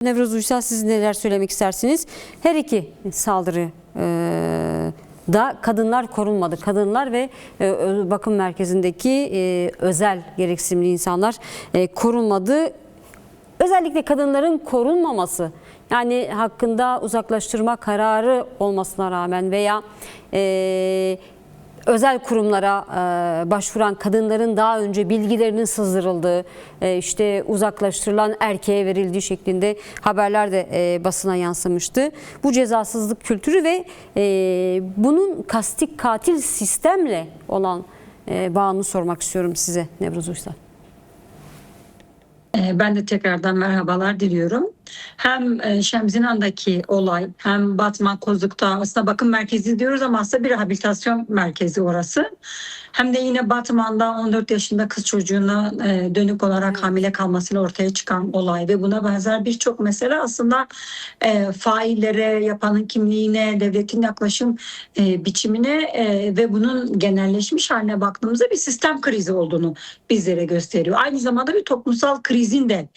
Nevruz Uysal, siz neler söylemek istersiniz? Her iki saldırı da kadınlar korunmadı. Kadınlar ve bakım merkezindeki özel gereksinimli insanlar korunmadı. Özellikle kadınların korunmaması, yani hakkında uzaklaştırma kararı olmasına rağmen veya özel kurumlara başvuran kadınların daha önce bilgilerinin sızdırıldığı, işte uzaklaştırılan erkeğe verildiği şeklinde haberler de basına yansımıştı. Bu cezasızlık kültürü ve bunun kasti katil sistemle olan bağını sormak istiyorum size Nevruz Uysal. Ben de tekrardan merhabalar diliyorum. Hem Şemzinan'daki olay hem Batman Kozluk'ta aslında bakım merkezi diyoruz ama aslında bir rehabilitasyon merkezi orası. Hem de yine Batman'da 14 yaşında kız çocuğuna dönük olarak hamile kalmasıyla ortaya çıkan olay ve buna benzer birçok mesele aslında faillere, yapanın kimliğine, devletin yaklaşım biçimine ve bunun genelleşmiş haline baktığımızda bir sistem krizi olduğunu bizlere gösteriyor. Aynı zamanda bir toplumsal krizin de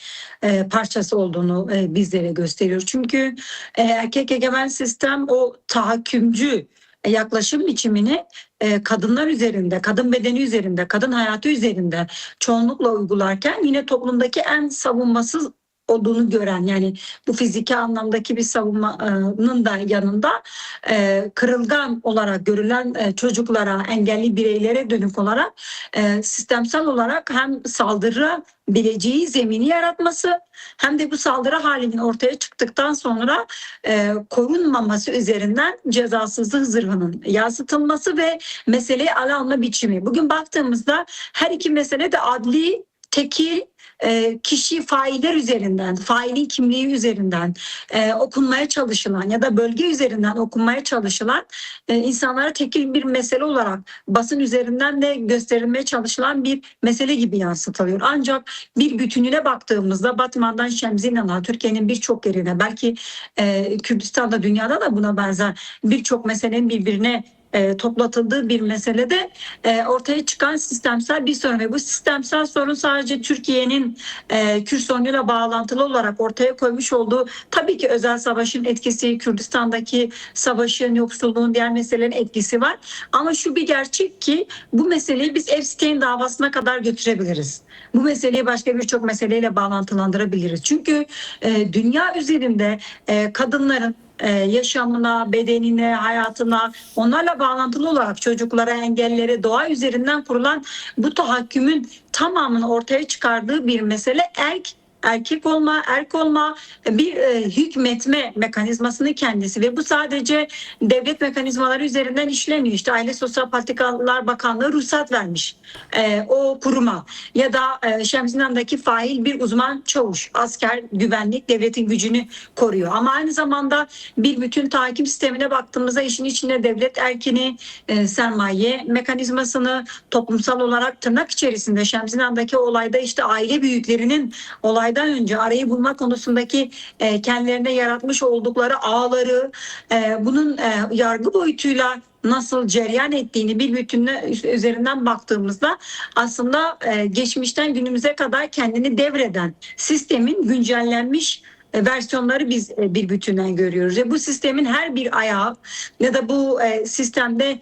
parçası olduğunu bizlere gösteriyor. Çünkü erkek egemen sistem o tahakkümcü yaklaşım biçimini kadınlar üzerinde, kadın bedeni üzerinde, kadın hayatı üzerinde çoğunlukla uygularken yine toplumdaki en savunmasız olduğunu gören, yani bu fiziki anlamdaki bir savunmanın da yanında kırılgan olarak görülen çocuklara, engelli bireylere dönük olarak sistemsel olarak hem saldırabileceği zemini yaratması hem de bu saldırı halinin ortaya çıktıktan sonra korunmaması üzerinden cezasızlık zırhının yansıtılması ve meseleyi ele alma biçimi. Bugün baktığımızda her iki mesele de adli, tekil, kişi failler üzerinden, failin kimliği üzerinden okunmaya çalışılan ya da bölge üzerinden okunmaya çalışılan insanlara tekil bir mesele olarak basın üzerinden de gösterilmeye çalışılan bir mesele gibi yansıtılıyor. Ancak bir bütününe baktığımızda Batman'dan Şemzinan'a, Türkiye'nin birçok yerine, belki Kürdistan'da, dünyada da buna benzer birçok meselenin birbirine toplatıldığı bir meselede ortaya çıkan sistemsel bir sorun ve bu sistemsel sorun sadece Türkiye'nin Kürt sorunuyla bağlantılı olarak ortaya koymuş olduğu tabii ki özel savaşın etkisi, Kürdistan'daki savaşın, yoksulluğun, diğer meselelerin etkisi var. Ama şu bir gerçek ki bu meseleyi biz Epstein davasına kadar götürebiliriz. Bu meseleyi başka birçok meseleyle bağlantılandırabiliriz. Çünkü dünya üzerinde kadınların yaşamına, bedenine, hayatına, onlarla bağlantılı olarak çocuklara, engellilere, doğa üzerinden kurulan bu tahakkümün tamamını ortaya çıkardığı bir mesele erkek olma, erk olma, bir hükmetme mekanizmasının kendisi ve bu sadece devlet mekanizmaları üzerinden işlemiyor. İşte Aile Sosyal Politikalar Bakanlığı ruhsat vermiş o kuruma ya da Şemzinan'daki fail bir uzman çavuş, asker, güvenlik, devletin gücünü koruyor. Ama aynı zamanda bir bütün takip sistemine baktığımızda işin içinde devlet erkini, sermaye mekanizmasını, toplumsal olarak tırnak içerisinde Şemzinan'daki olayda işte aile büyüklerinin olaydan önce arayı bulma konusundaki kendilerine yaratmış oldukları ağları, bunun yargı boyutuyla nasıl cereyan ettiğini bir bütünle üzerinden baktığımızda aslında geçmişten günümüze kadar kendini devreden sistemin güncellenmiş versiyonları biz bir bütünden görüyoruz. Ve bu sistemin her bir ayağı ya da bu sistemde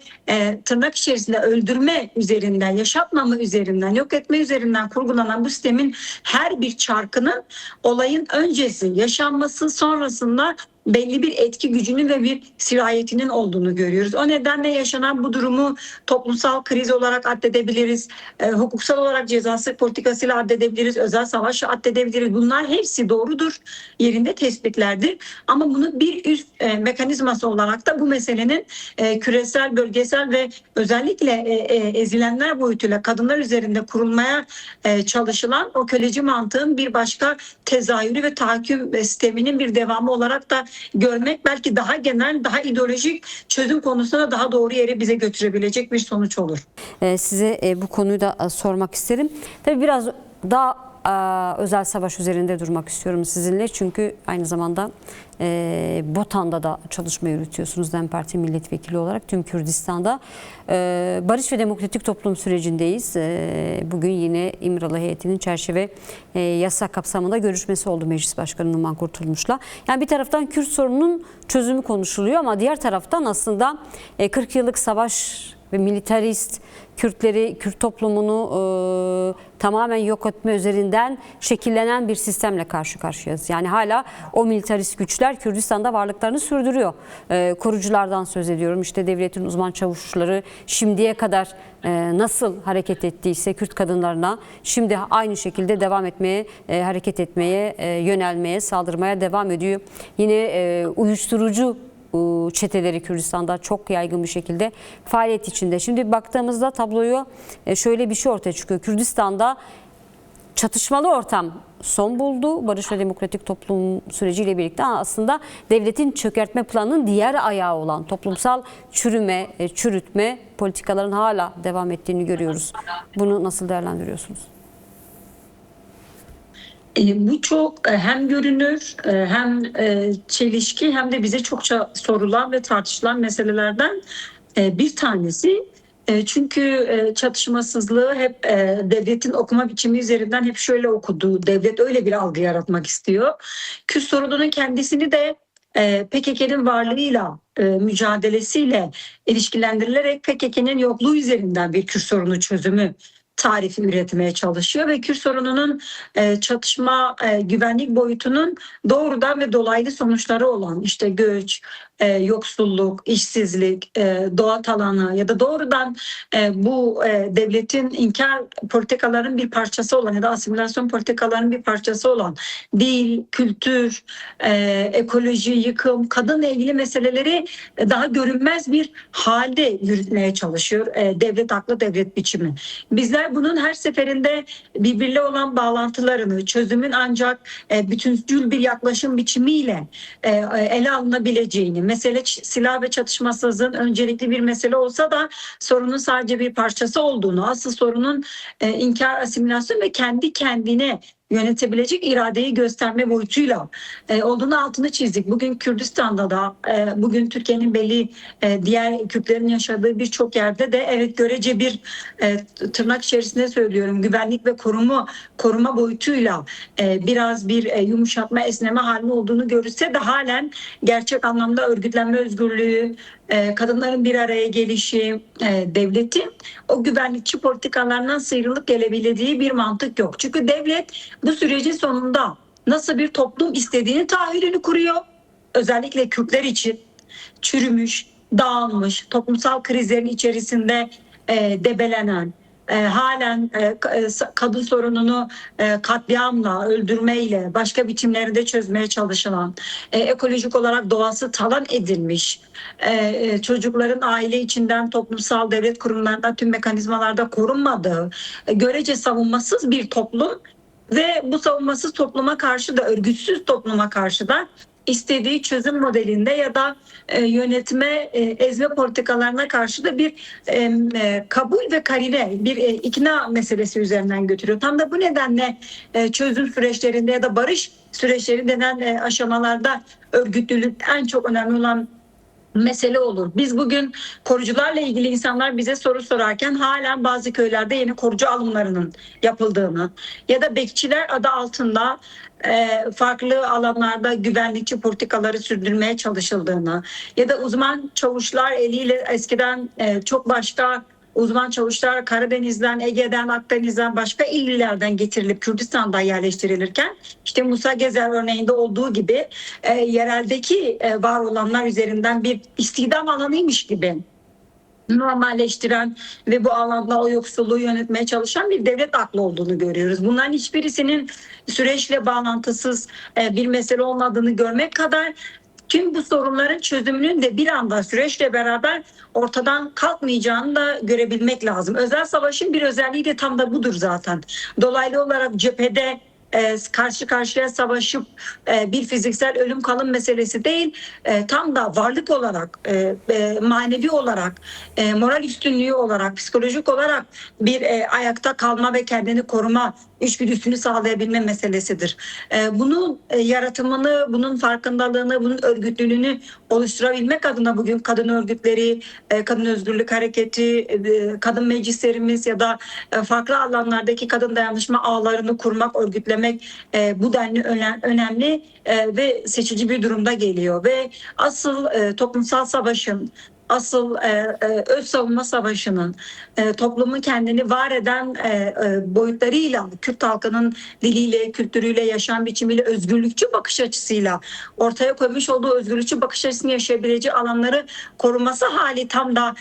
tırnak içerisinde öldürme üzerinden, yaşatmama üzerinden, yok etme üzerinden kurgulanan bu sistemin her bir çarkının olayın öncesi, yaşanması, sonrasında belli bir etki gücünün ve bir sirayetinin olduğunu görüyoruz. O nedenle yaşanan bu durumu toplumsal kriz olarak addedebiliriz. Hukuksal olarak cezası politikasıyla addedebiliriz. Özel savaşla addedebiliriz. Bunlar hepsi doğrudur. Yerinde tespitlerdir. Ama bunu bir üst mekanizması olarak da bu meselenin küresel, bölgesel ve özellikle ezilenler boyutuyla kadınlar üzerinde kurulmaya çalışılan o köleci mantığın bir başka tezahürü ve tahakküm sisteminin bir devamı olarak da görmek belki daha genel, daha ideolojik çözüm konusunda daha doğru yere bize götürebilecek bir sonuç olur. Size bu konuyu da sormak isterim. Tabii biraz daha özel savaş üzerinde durmak istiyorum sizinle. Çünkü aynı zamanda Botan'da da çalışma yürütüyorsunuz DEM Parti milletvekili olarak tüm Kürdistan'da. Barış ve demokratik toplum sürecindeyiz. Bugün yine İmralı heyetinin çerçeve yasa kapsamında görüşmesi oldu Meclis Başkanı Numan Kurtulmuş'la. Yani bir taraftan Kürt sorununun çözümü konuşuluyor ama diğer taraftan aslında 40 yıllık savaş ve militarist Kürtleri, Kürt toplumunu tamamen yok etme üzerinden şekillenen bir sistemle karşı karşıyayız. Yani hala o militarist güçler Kürdistan'da varlıklarını sürdürüyor. Koruculardan söz ediyorum. İşte devletin uzman çavuşları şimdiye kadar nasıl hareket ettiyse Kürt kadınlarına şimdi aynı şekilde devam etmeye, hareket etmeye, yönelmeye, saldırmaya devam ediyor. Yine uyuşturucu çeteleri Kürdistan'da çok yaygın bir şekilde faaliyet içinde. Şimdi baktığımızda tabloyu şöyle bir şey ortaya çıkıyor. Kürdistan'da çatışmalı ortam son buldu. Barış ve demokratik toplum süreciyle birlikte aslında devletin çökertme planının diğer ayağı olan toplumsal çürüme, çürütme politikaların hala devam ettiğini görüyoruz. Bunu nasıl değerlendiriyorsunuz? Bu çok hem görünür hem çelişki hem de bize çokça sorulan ve tartışılan meselelerden bir tanesi. Çünkü çatışmasızlığı hep devletin okuma biçimi üzerinden hep şöyle okuduğu, devlet öyle bir algı yaratmak istiyor. Kürt sorununun kendisini de PKK'nın varlığıyla, mücadelesiyle ilişkilendirilerek PKK'nın yokluğu üzerinden bir Kürt sorunu çözümü tarifi üretmeye çalışıyor ve Kürt sorununun çatışma güvenlik boyutunun doğrudan ve dolaylı sonuçları olan işte göç, yoksulluk, işsizlik, doğa talanı ya da doğrudan bu devletin inkar politikaların bir parçası olan ya da asimilasyon politikaların bir parçası olan dil, kültür, ekoloji, yıkım, kadınla ilgili meseleleri daha görünmez bir halde yürütmeye çalışıyor devlet aklı, devlet biçimi. Bizler bunun her seferinde birbiriyle olan bağlantılarını, çözümün ancak bütüncül bir yaklaşım biçimiyle ele alınabileceğini, mesele silah ve çatışmasızlığın öncelikli bir mesele olsa da sorunun sadece bir parçası olduğunu, asıl sorunun inkar, asimilasyon ve kendi kendine yönetebilecek iradeyi gösterme boyutuyla olduğunu altını çizdik. Bugün Kürdistan'da da, bugün Türkiye'nin belli diğer Kürtlerin yaşadığı birçok yerde de evet görece bir tırnak içerisinde söylüyorum güvenlik ve koruma boyutuyla biraz bir yumuşatma, esneme halinde olduğunu görürse de halen gerçek anlamda örgütlenme özgürlüğü, kadınların bir araya gelişi, devletin o güvenlikçi politikalarından sıyrılıp gelebildiği bir mantık yok. Çünkü devlet bu sürecin sonunda nasıl bir toplum istediğini tahayyülünü kuruyor. Özellikle Kürtler için çürümüş, dağılmış, toplumsal krizlerin içerisinde debelenen, halen kadın sorununu katliamla, öldürmeyle, başka biçimlerinde çözmeye çalışılan, ekolojik olarak doğası talan edilmiş, çocukların aile içinden toplumsal devlet kurumlarından tüm mekanizmalarda korunmadığı, görece savunmasız bir toplum ve bu savunmasız topluma karşı da örgütsüz topluma karşı da istediği çözüm modelinde ya da yönetme, ezme politikalarına karşı da bir kabul ve karine, bir ikna meselesi üzerinden götürüyor. Tam da bu nedenle çözüm süreçlerinde ya da barış süreçleri denen aşamalarda örgütlülük en çok önemli olan mesele olur. Biz bugün korucularla ilgili insanlar bize soru sorarken halen bazı köylerde yeni korucu alımlarının yapıldığını ya da bekçiler adı altında farklı alanlarda güvenlikçi politikaları sürdürmeye çalışıldığını ya da uzman çavuşlar eliyle eskiden çok başka uzman çavuşlar Karadeniz'den, Ege'den, Akdeniz'den başka illerden getirilip Kürdistan'da yerleştirilirken işte Musa Gezer örneğinde olduğu gibi yereldeki var olanlar üzerinden bir istihdam alanıymış gibi normalleştiren ve bu alanda o yoksulluğu yönetmeye çalışan bir devlet aklı olduğunu görüyoruz. Bunların hiçbirisinin süreçle bağlantısız bir mesele olmadığını görmek kadar tüm bu sorunların çözümünün de bir anda süreçle beraber ortadan kalkmayacağını da görebilmek lazım. Özel savaşın bir özelliği de tam da budur zaten. Dolaylı olarak cephede karşı karşıya savaşıp bir fiziksel ölüm kalım meselesi değil, tam da varlık olarak, manevi olarak, moral üstünlüğü olarak, psikolojik olarak bir ayakta kalma ve kendini koruma içgüdüsünü sağlayabilme meselesidir. Bunun yaratımını, bunun farkındalığını, bunun örgütlülüğünü oluşturabilmek adına bugün kadın örgütleri, kadın özgürlük hareketi, kadın meclislerimiz ya da farklı alanlardaki kadın dayanışma ağlarını kurmak, örgütlemek bu denli önemli ve seçici bir durumda geliyor. Ve asıl toplumsal savaşın, asıl öz savunma savaşının toplumun kendini var eden boyutlarıyla, Kürt halkının diliyle, kültürüyle, yaşam biçimiyle, özgürlükçü bakış açısıyla ortaya koymuş olduğu özgürlükçü bakış açısını yaşayabileceği alanları koruması hali tam da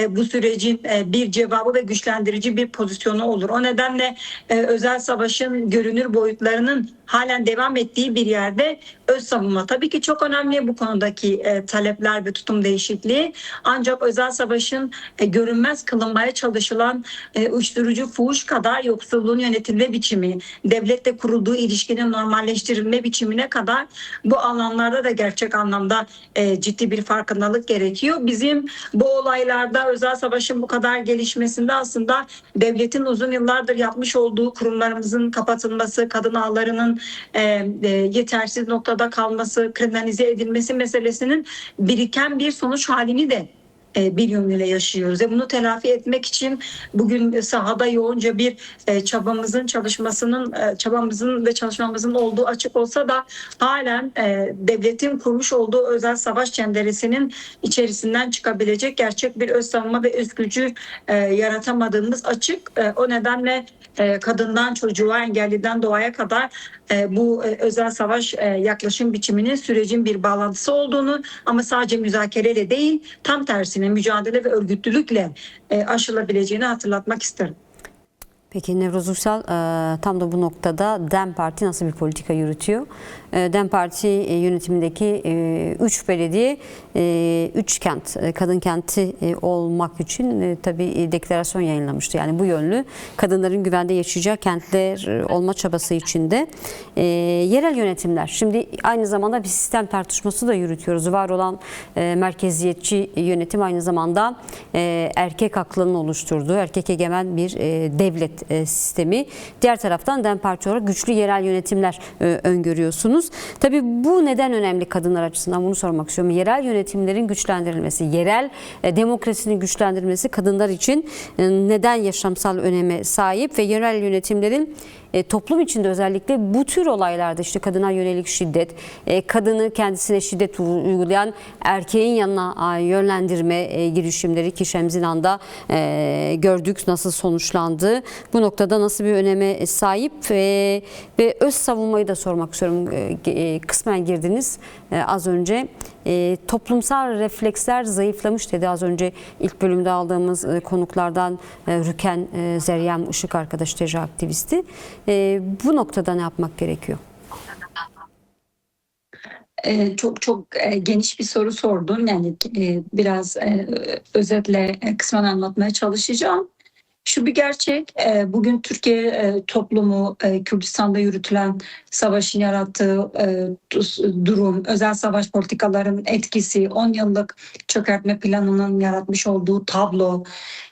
bu sürecin bir cevabı ve güçlendirici bir pozisyonu olur. O nedenle özel savaşın görünür boyutlarının halen devam ettiği bir yerde öz savunma tabii ki çok önemli, bu konudaki talepler ve tutum değişikliği. Ancak özel savaşın görünmez kılınmaya çalışılan uyuşturucu, fuhuş kadar yoksulluğun yönetilme biçimi, devletle kurulduğu ilişkinin normalleştirilme biçimine kadar bu alanlarda da gerçek anlamda ciddi bir farkındalık gerekiyor. Bizim bu olaylarda özel savaşın bu kadar gelişmesinde aslında devletin uzun yıllardır yapmış olduğu kurumlarımızın kapatılması, kadın ağlarının yetersiz noktada kalması, kriminalize edilmesi meselesinin biriken bir sonuç halini de bir yönüyle yaşıyoruz. Bunu telafi etmek için bugün sahada yoğunca bir çabamızın ve çalışmamızın olduğu açık olsa da halen devletin kurmuş olduğu özel savaş cenderesinin içerisinden çıkabilecek gerçek bir öz savunma ve öz gücü yaratamadığımız açık. O nedenle kadından çocuğa, engelliden doğaya kadar bu özel savaş yaklaşım biçiminin sürecin bir bağlantısı olduğunu, ama sadece müzakereyle değil, tam tersine mücadele ve örgütlülükle aşılabileceğini hatırlatmak isterim. Peki Nevruz Uysal, tam da bu noktada DEM Parti nasıl bir politika yürütüyor? DEM Parti yönetimindeki 3 belediye, 3 kent, kadın kenti olmak için tabii deklarasyon yayınlamıştı. Yani bu yönlü kadınların güvende yaşayacağı kentler olma çabası içinde. Yerel yönetimler, şimdi aynı zamanda bir sistem tartışması da yürütüyoruz. Var olan merkeziyetçi yönetim aynı zamanda erkek aklının oluşturduğu, erkek egemen bir devlet sistemi. Diğer taraftan DEM Parti olarak güçlü yerel yönetimler öngörüyorsunuz. Tabii bu neden önemli kadınlar açısından, bunu sormak istiyorum. Yerel yönetimlerin güçlendirilmesi, yerel demokrasinin güçlendirilmesi kadınlar için neden yaşamsal öneme sahip ve yerel yönetimlerin toplum içinde özellikle bu tür olaylarda, işte kadına yönelik şiddet, kadını kendisine şiddet uygulayan erkeğin yanına yönlendirme girişimleri ki Şemzinan'da gördük nasıl sonuçlandı. Bu noktada nasıl bir öneme sahip ve öz savunmayı da sormak istiyorum. Kısmen girdiniz az önce. Toplumsal refleksler zayıflamış dedi az önce ilk bölümde aldığımız konuklardan Rüken Zeryem Işık arkadaş, TC aktivisti. Bu noktada ne yapmak gerekiyor? Çok geniş bir soru sordun. Yani biraz özetle kısmen anlatmaya çalışacağım. Şu bir gerçek, bugün Türkiye toplumu Kürdistan'da yürütülen savaşın yarattığı durum, özel savaş politikalarının etkisi, 10 yıllık çökertme planının yaratmış olduğu tablo,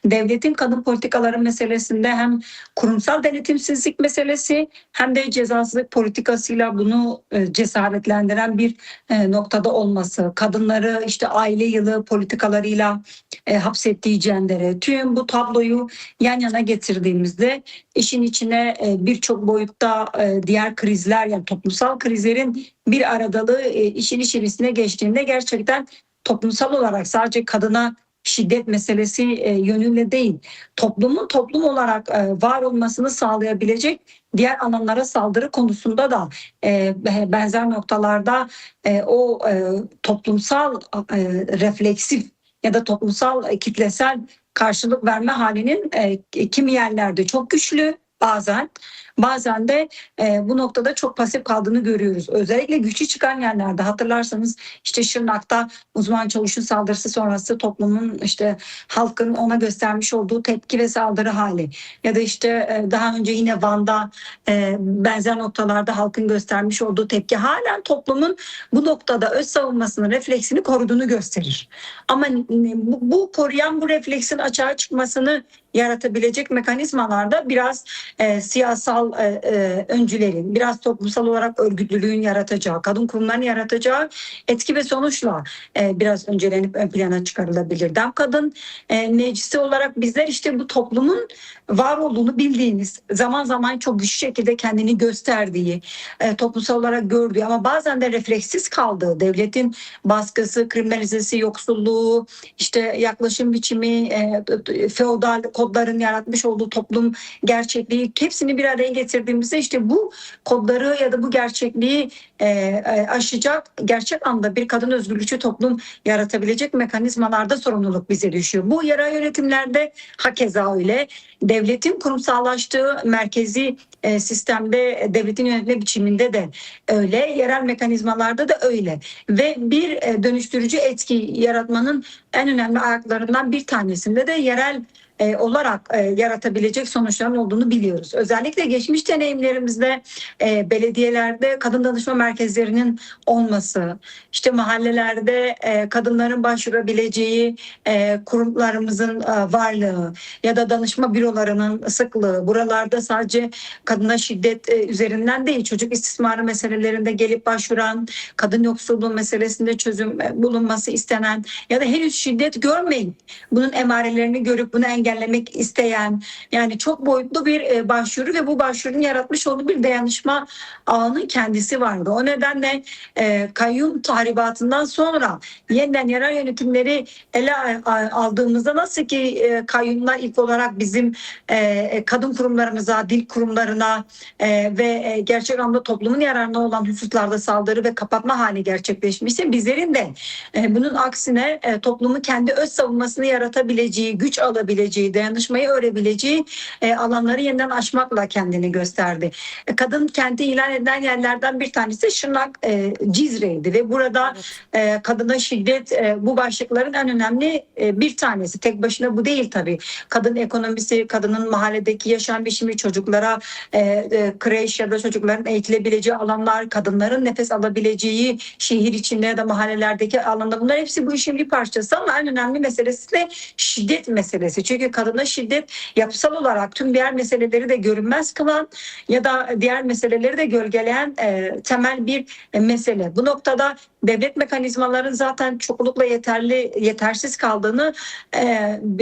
devletin kadın politikaları meselesinde hem kurumsal denetimsizlik meselesi hem de cezasızlık politikasıyla bunu cesaretlendiren bir noktada olması, kadınları işte aile yılı politikalarıyla hapsettiği cendere, tüm bu tabloyu yan yana getirdiğimizde işin içine birçok boyutta diğer krizler, yani toplumsal krizlerin bir aradalığı işin içerisine geçtiğinde gerçekten toplumsal olarak sadece kadına şiddet meselesi yönüyle değil, toplumun toplum olarak var olmasını sağlayabilecek diğer alanlara saldırı konusunda da benzer noktalarda o toplumsal refleksif ya da toplumsal kitlesel karşılık verme halinin kimi yerlerde çok güçlü, bazen de bu noktada çok pasif kaldığını görüyoruz. Özellikle güçlü çıkan yerlerde, hatırlarsanız işte Şırnak'ta uzman çavuşun saldırısı sonrası toplumun, işte halkın ona göstermiş olduğu tepki ve saldırı hali, ya da işte daha önce yine Van'da benzer noktalarda halkın göstermiş olduğu tepki halen toplumun bu noktada öz savunmasının refleksini koruduğunu gösterir. Ama bu koruyan bu refleksin açığa çıkmasını yaratabilecek mekanizmalarda biraz siyasal toplumsal öncülerin, biraz toplumsal olarak örgütlülüğün yaratacağı, kadın kurumlarının yaratacağı etki ve sonuçla biraz öncelenip ön plana çıkarılabilir. DEM Kadın meclisi olarak bizler işte bu toplumun var olduğunu bildiğimiz, zaman zaman çok güçlü şekilde kendini gösterdiği, toplumsal olarak gördüğü ama bazen de refleksiz kaldığı, devletin baskısı, kriminalizesi, yoksulluğu, işte yaklaşım biçimi, feodal kodların yaratmış olduğu toplum gerçekliği, hepsini bir araya getirdiğimizde işte bu kodları ya da bu gerçekliği aşacak, gerçek anda bir kadın özgürlükçü toplum yaratabilecek mekanizmalarda sorumluluk bize düşüyor. Bu yerel yönetimlerde hakeza öyle. Devletin kurumsallaştığı merkezi sistemde, devletin yönetme biçiminde de öyle. Yerel mekanizmalarda da öyle. Ve bir dönüştürücü etki yaratmanın en önemli ayaklarından bir tanesinde de yerel olarak yaratabilecek sonuçların olduğunu biliyoruz. Özellikle geçmiş deneyimlerimizde belediyelerde kadın danışma merkezlerinin olması, işte mahallelerde kadınların başvurabileceği kurumlarımızın varlığı ya da danışma bürolarının sıklığı, buralarda sadece kadına şiddet üzerinden değil, çocuk istismarı meselelerinde gelip başvuran, kadın yoksulluğu meselesinde çözüm bulunması istenen ya da henüz şiddet görmeyin, bunun emarelerini görüp bunu engellemek isteyen, yani çok boyutlu bir başvuru ve bu başvurunun yaratmış olduğu bir dayanışma ağının kendisi vardı. O nedenle kayyum tahribatından sonra yeniden yerel yönetimleri ele aldığımızda nasıl ki kayyumlar ilk olarak bizim kadın kurumlarımıza, dil kurumlarına ve gerçek anlamda toplumun yararına olan hususlarda saldırı ve kapatma hali gerçekleşmişse, bizlerin de bunun aksine toplumu kendi öz savunmasını yaratabileceği, güç alabileceği, dayanışmayı öğrebileceği alanları yeniden aşmakla kendini gösterdi. Kadın kenti ilan edilen yerlerden bir tanesi Şırnak, Cizre'ydi ve burada kadına şiddet bu başlıkların en önemli bir tanesi. Tek başına bu değil tabii. Kadın ekonomisi, kadının mahalledeki yaşam biçimi, çocuklara kreş ya da çocukların eğitilebileceği alanlar, kadınların nefes alabileceği şehir içinde ya da mahallelerdeki alanda, bunlar hepsi bu işin bir parçası ama en önemli meselesi de şiddet meselesi. Çünkü kadına şiddet yapısal olarak tüm diğer meseleleri de görünmez kılan ya da diğer meseleleri de gölgeleyen temel bir mesele. Bu noktada devlet mekanizmaların zaten çoklukla yetersiz kaldığını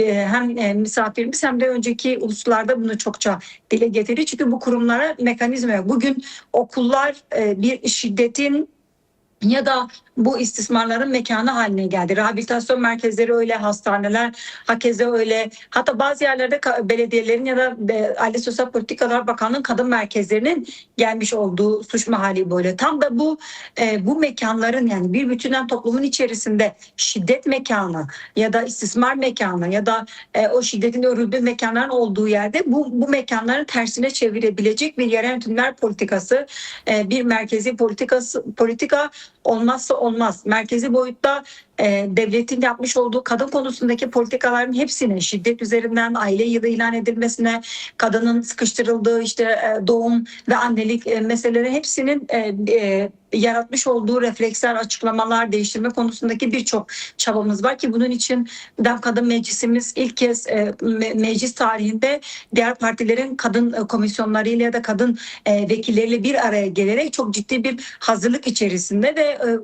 hem misafirimiz hem de önceki uluslarda bunu çokça dile getirdi. Çünkü bu kurumlara mekanizma yok. Bugün okullar bir şiddetin ya da bu istismarların mekanı haline geldi. Rehabilitasyon merkezleri öyle, hastaneler hakeza öyle. Hatta bazı yerlerde belediyelerin ya da Aile Sosyal Politikalar Bakanlığı'nın kadın merkezlerinin gelmiş olduğu suç mahalli böyle. Tam da bu mekanların, yani bir bütünen toplumun içerisinde şiddet mekanı ya da istismar mekanı ya da o şiddetin örüldüğü mekanların olduğu yerde bu mekanların tersine çevirebilecek bir yerel yönetimler politikası, bir merkezi politika olmazsa olmaz. Merkezi boyutta devletin yapmış olduğu kadın konusundaki politikaların hepsine, şiddet üzerinden aile yılı ilan edilmesine, kadının sıkıştırıldığı işte doğum ve annelik meseleleri, hepsinin yaratmış olduğu refleksler, açıklamalar, değiştirme konusundaki birçok çabamız var ki bunun için DEM Kadın Meclisimiz ilk kez meclis tarihinde diğer partilerin kadın komisyonlarıyla ya da kadın vekilleriyle bir araya gelerek çok ciddi bir hazırlık içerisinde ve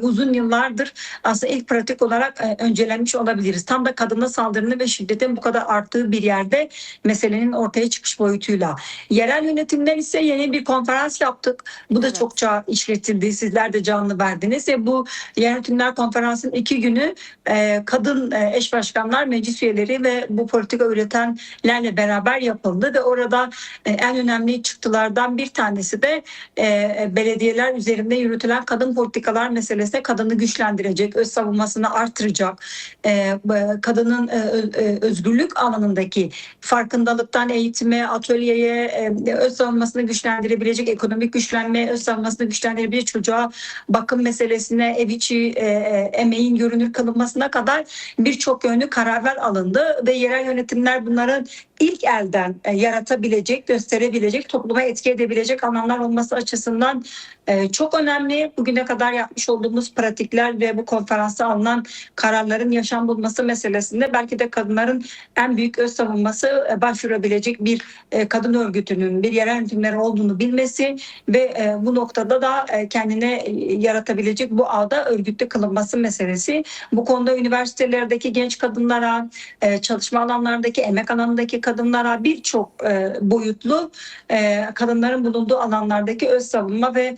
uzun yıllardır aslında ilk pratik olarak öncelenmiş olabiliriz. Tam da kadına saldırının ve şiddetin bu kadar arttığı bir yerde meselenin ortaya çıkış boyutuyla. Yerel yönetimler ise yeni bir konferans yaptık. Bu da çokça işletildi. Sizler de canlı verdiniz ve bu yönetimler konferansının 2 günü kadın eş başkanlar, meclis üyeleri ve bu politika üretenlerle beraber yapıldı ve orada en önemli çıktılardan bir tanesi de belediyeler üzerinde yürütülen kadın politikalar meselesine kadını güçlendirecek, öz savunmasını artıracak, kadının özgürlük alanındaki farkındalıktan eğitime, atölyeye, öz savunmasını güçlendirebilecek, ekonomik güçlenmeye, öz savunmasını güçlendirebilecek, çocuğa bakım meselesine, ev içi emeğin görünür kılınmasına kadar birçok yönlü kararlar alındı ve yerel yönetimler bunların ilk elden yaratabilecek, gösterebilecek, topluma etki edebilecek alanlar olması açısından çok önemli. Bugüne kadar yapmış olduğumuz pratikler ve bu konferansta alınan kararların yaşam bulması meselesinde belki de kadınların en büyük öz savunması başvurabilecek bir kadın örgütünün, bir yerel yönetimleri olduğunu bilmesi ve bu noktada da kendine yaratabilecek bu ağda örgütlü kılınması meselesi. Bu konuda üniversitelerdeki genç kadınlara, çalışma alanlarındaki, emek alanındaki kadınlara birçok boyutlu kadınların bulunduğu alanlardaki öz savunma ve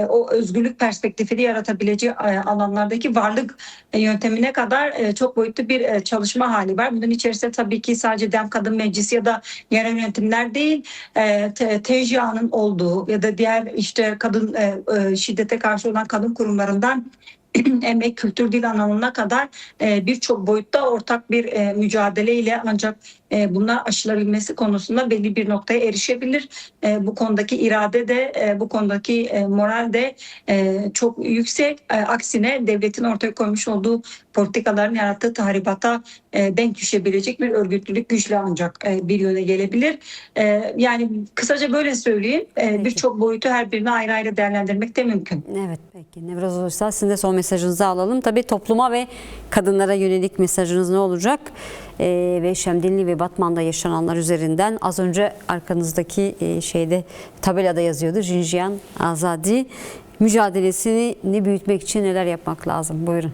o özgürlük perspektifini yaratabileceği alanlardaki varlık yöntemine kadar çok boyutlu bir çalışma hali var. Bunun içerisinde tabii ki sadece Dem Kadın Meclisi ya da yerel yönetimler değil, TJA'nın olduğu ya da diğer işte kadın şiddete karşı olan kadın kurumlarından emek, kültür, dil alanına kadar birçok boyutta ortak bir mücadeleyle ancak bunlar aşılabilmesi konusunda belli bir noktaya erişebilir. Bu konudaki irade de, bu konudaki moral de çok yüksek. Aksine devletin ortaya koymuş olduğu politikaların yarattığı tahribata denk düşebilecek bir örgütlülük güçle ancak bir yöne gelebilir. Yani kısaca böyle söyleyeyim. Birçok boyutu her birini ayrı ayrı değerlendirmek de mümkün. Evet, peki. Nevroz Uysal, sizin de son mesajınızı alalım. Tabii topluma ve kadınlara yönelik mesajınız ne olacak? Ve Şemdinli ve Batman'da yaşananlar üzerinden az önce arkanızdaki tabelada yazıyordu. Jinjiyan Azadi mücadelesini büyütmek için neler yapmak lazım? Buyurun.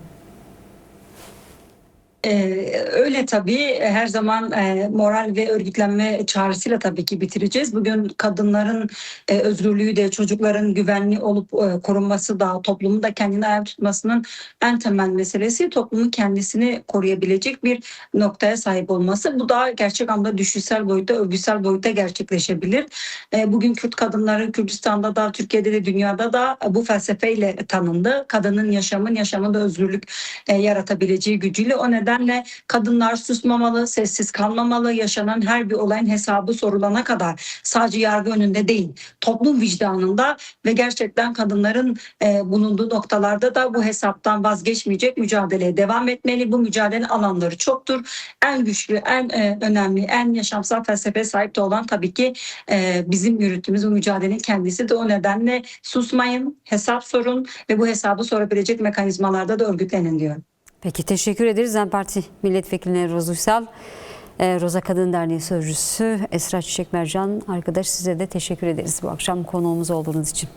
Öyle tabii her zaman moral ve örgütlenme çağrısıyla tabii ki bitireceğiz. Bugün kadınların özgürlüğü de çocukların güvenli olup korunması da toplumun da kendini ayakta tutmasının en temel meselesi toplumun kendisini koruyabilecek bir noktaya sahip olması. Bu da gerçek anlamda düşünsel boyutta, örgütsel boyutta gerçekleşebilir. Bugün Kürt kadınları Kürdistan'da da Türkiye'de de dünyada da bu felsefeyle tanındı. Kadının yaşamında özgürlük yaratabileceği gücüyle o nedenle kadınlar susmamalı, sessiz kalmamalı, yaşanan her bir olayın hesabı sorulana kadar sadece yargı önünde değil, toplum vicdanında ve gerçekten kadınların bulunduğu noktalarda da bu hesaptan vazgeçmeyecek, mücadeleye devam etmeli. Bu mücadelenin alanları çoktur. En güçlü, en önemli, en yaşamsal felsefeye sahip de olan tabii ki bizim yürüttüğümüz bu mücadelenin kendisi de o nedenle susmayın, hesap sorun ve bu hesabı sorabilecek mekanizmalarda da örgütlenin diyorum. Peki, teşekkür ederiz. DEM Parti Milletvekili Nevroz Uysal, Roza Kadın Derneği Sözcüsü Esra Çiçek Mercan arkadaş, size de teşekkür ederiz bu akşam konuğumuz olduğunuz için.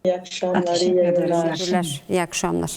İyi akşamlar, Teşekkür iyi ederiz. yayınlar. Teşekkürler. İyi akşamlar.